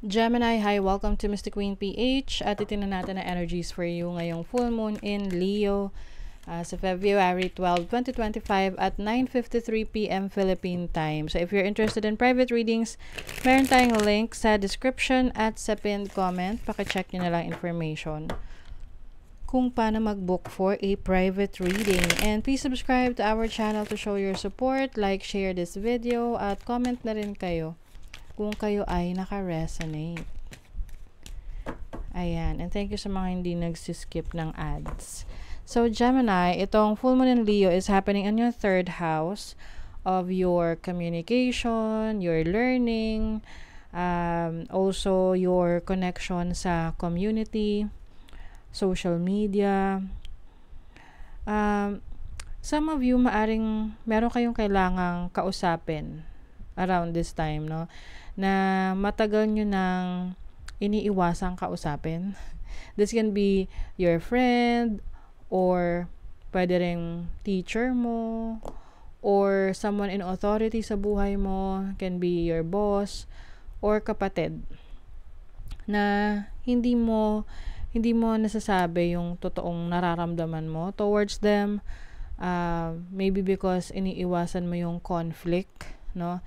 Gemini, hi, welcome to Mystic Queen PH at itinan natin ang energies for you ngayong full moon in Leo sa February 12, 2025 at 9:53 p.m. Philippine time. So if you're interested in private readings, meron tayong link sa description at sa pinned comment. Pakicheck nyo na lang information kung paano mag-book for a private reading. And please subscribe to our channel to show your support, like, share this video, at comment na rin kayo kung kayo ay naka-resonate. Ayan. And thank you sa mga hindi nagsiskip ng ads. So, Gemini, itong full moon in Leo is happening in your third house of your communication, your learning, also your connection sa community, social media. Some of you, maaring meron kayong kailangang kausapin around this time, no? Na matagal nyo nang iniiwasang kausapin. This can be your friend, or pwede ring teacher mo, or someone in authority sa buhay mo, can be your boss, or kapatid, na hindi mo nasasabi yung totoong nararamdaman mo towards them. Maybe because iniiwasan mo yung conflict, no?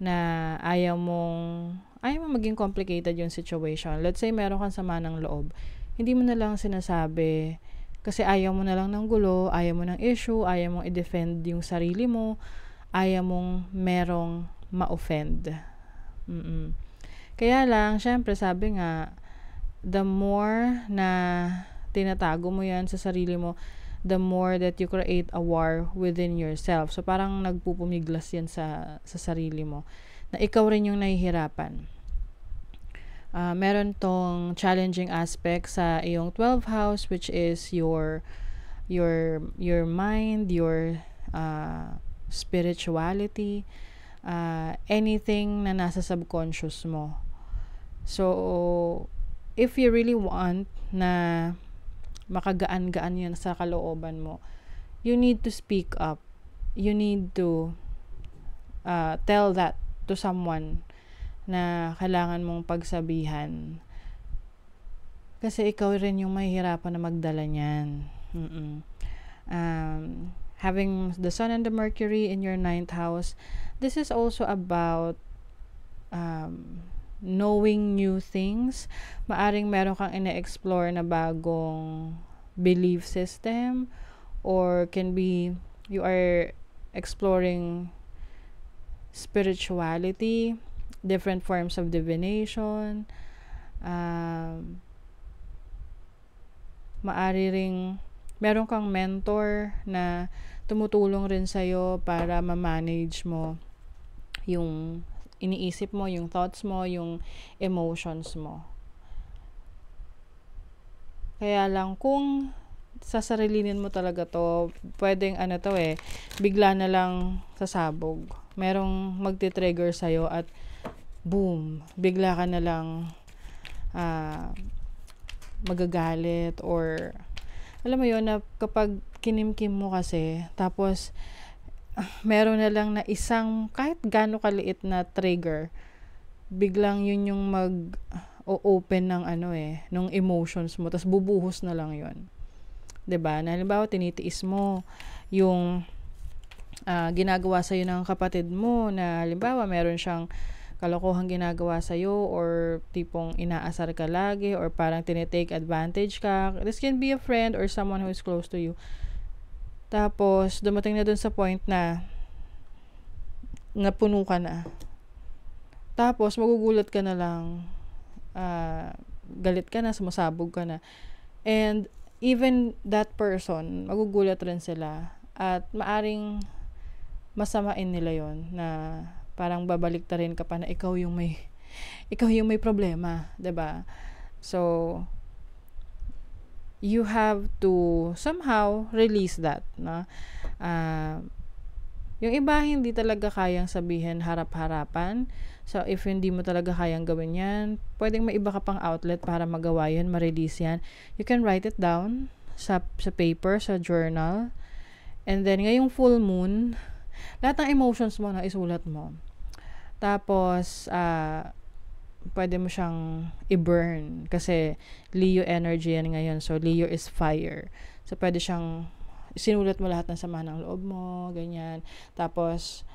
Na ayaw mong maging complicated yung situation. Let's say meron kang sama ng loob, hindi mo na lang sinasabi kasi ayaw mo na lang ng gulo, ayaw mo ng issue, ayaw mong i-defend yung sarili mo, ayaw mong merong ma-offend. Kaya lang, syempre sabi nga, the more na tinatago mo yan sa sarili mo, the more that you create a war within yourself. So, parang nagpupumiglas yan sa sarili mo, na ikaw rin yung nahihirapan. Meron tong challenging aspect sa iyong 12th house, which is your mind, your spirituality, anything na nasa subconscious mo. So, if you really want na makagaan-gaan yan sa kalooban mo, you need to speak up. You need to tell that to someone na kailangan mong pagsabihan. Kasi ikaw rin yung mahihirapan na magdala niyan. Having the Sun and the Mercury in your 9th house, this is also about knowing new things. Maaring meron kang ina-explore na bagong belief system, or can be you are exploring spirituality, different forms of divination. Maari ring meron kang mentor na tumutulong rin sa'yo para ma-manage mo yung iniisip mo, yung thoughts mo, yung emotions mo. Kaya lang, kung sasarilinin mo talaga to, pwedeng bigla na lang sasabog. Merong magti-trigger sa'yo at boom, bigla ka na lang magagalit, or alam mo yun, na kapag kinimkim mo kasi, tapos meron na lang na isang kahit gaano kaliit na trigger, biglang yun yung mag-open ng nung emotions mo, tas bubuhos na lang yun. 'Di ba? Na halimbawa tinitiis mo yung ginagawa sa iyo ng kapatid mo, na halimbawa meron siyang kalokohang ginagawa sa iyo, or tipong inaasar ka lagi, or parang tinitake advantage ka. This can be a friend or someone who is close to you. Tapos, dumating na dun sa point na napuno ka na. Tapos, magugulat ka na lang. Galit ka na, sumasabog ka na. And, even that person, magugulat rin sila. At maaring masamain nila yon, na parang babalik ta rin ka pa na ikaw yung may problema. 'Di ba? So, you have to somehow release that, no? Yung iba hindi talaga kayang sabihin harap-harapan. So, if hindi mo talaga kayang gawin yan, pwedeng may iba ka pang outlet para magawa yan, ma-release yan. You can write it down sa paper, sa journal. And then, ngayong full moon, lahat ng emotions mo na isulat mo. Tapos, pwede mo siyang i-burn. Kasi Leo energy yan ngayon. So, Leo is fire. So, pwede siyang, sinulat mo lahat ng sama ng loob mo, ganyan. Tapos,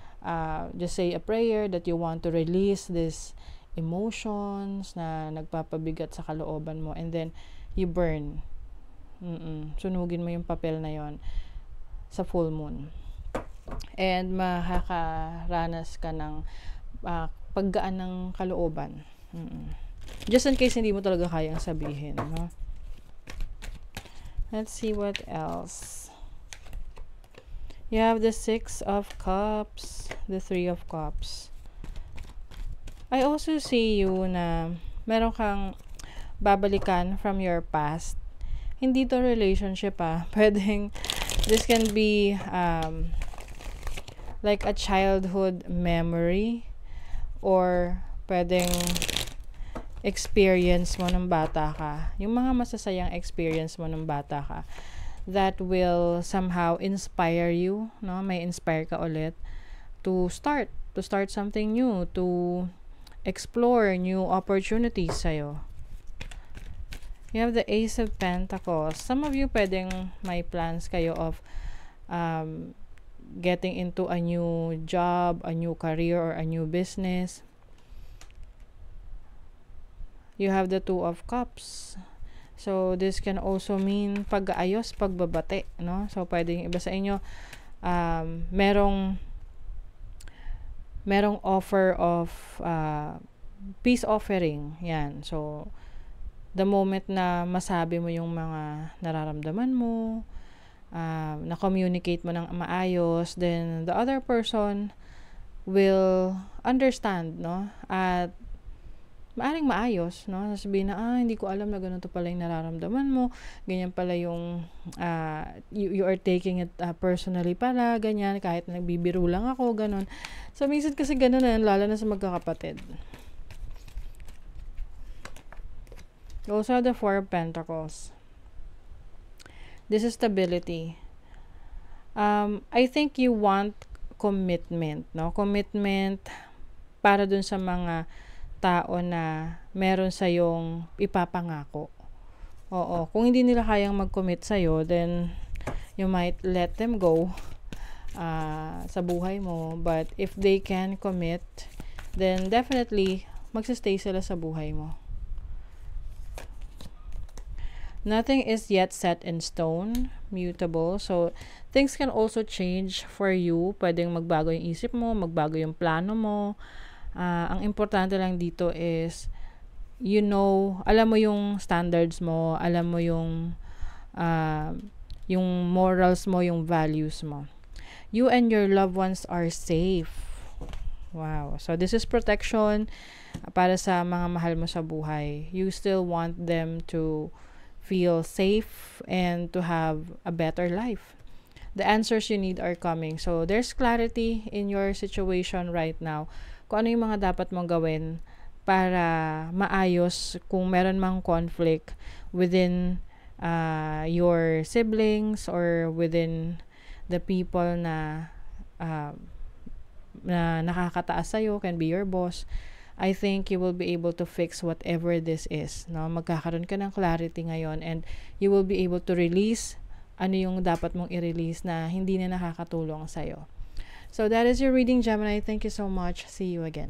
just say a prayer that you want to release this emotions na nagpapabigat sa kalooban mo. And then, you burn. Sunugin mo yung papel na yon sa full moon. And makakaranas ka ng paggaan ng kalooban. Just in case hindi mo talaga kayang sabihin. No? Let's see what else. You have the 6 of Cups, the 3 of Cups. I also see you na meron kang babalikan from your past. Hindi to relationship Pwedeng, this can be like a childhood memory, or pwedeng experience mo nung bata ka. Yung mga masasayang experience mo nung bata ka that will somehow inspire you, no? May inspire ka ulit to start something new, to explore new opportunities sa'yo. You have the Ace of Pentacles. Some of you pwedeng may plans kayo of getting into a new job, a new career, or a new business. You have the 2 of Cups. So, this can also mean pag-aayos, pagbabate, no? So, pwedeng iba sa inyo, merong offer of peace offering. Yan. So, the moment na masabi mo yung mga nararamdaman mo, na-communicate mo ng maayos, then the other person will understand, no? At maaring maayos, no? Sabihin na, hindi ko alam na ganun to pala yung nararamdaman mo, ganyan pala yung you are taking it personally pala, ganyan, kahit nagbibiro lang ako, ganun. So, minsan kasi ganun na, lalo na sa magkakapatid. Also, the 4 of Pentacles. This is stability. I think you want commitment, no? Commitment para dun sa mga tao na meron sa'yong ipapangako. Oo. Kung hindi nila kayang mag-commit sa'yo, then you might let them go sa buhay mo. But if they can commit, then definitely magsistay sila sa buhay mo. Nothing is yet set in stone, mutable. So, things can also change for you. Pwedeng magbago yung isip mo, magbago yung plano mo. Ang importante lang dito is, alam mo yung standards mo, alam mo yung morals mo, yung values mo. You and your loved ones are safe. Wow. So, this is protection para sa mga mahal mo sa buhay. You still want them to feel safe and to have a better life. The answers you need are coming. So, there's clarity in your situation right now. Kung ano yung mga dapat mong gawin para maayos kung meron mang conflict within your siblings or within the people na nakakataas sa'yo, can be your boss. I think you will be able to fix whatever this is. No? Magkakaroon ka ng clarity ngayon, and you will be able to release ano yung dapat mong i-release na hindi na nakakatulong sa'yo. So, that is your reading, Gemini. Thank you so much. See you again.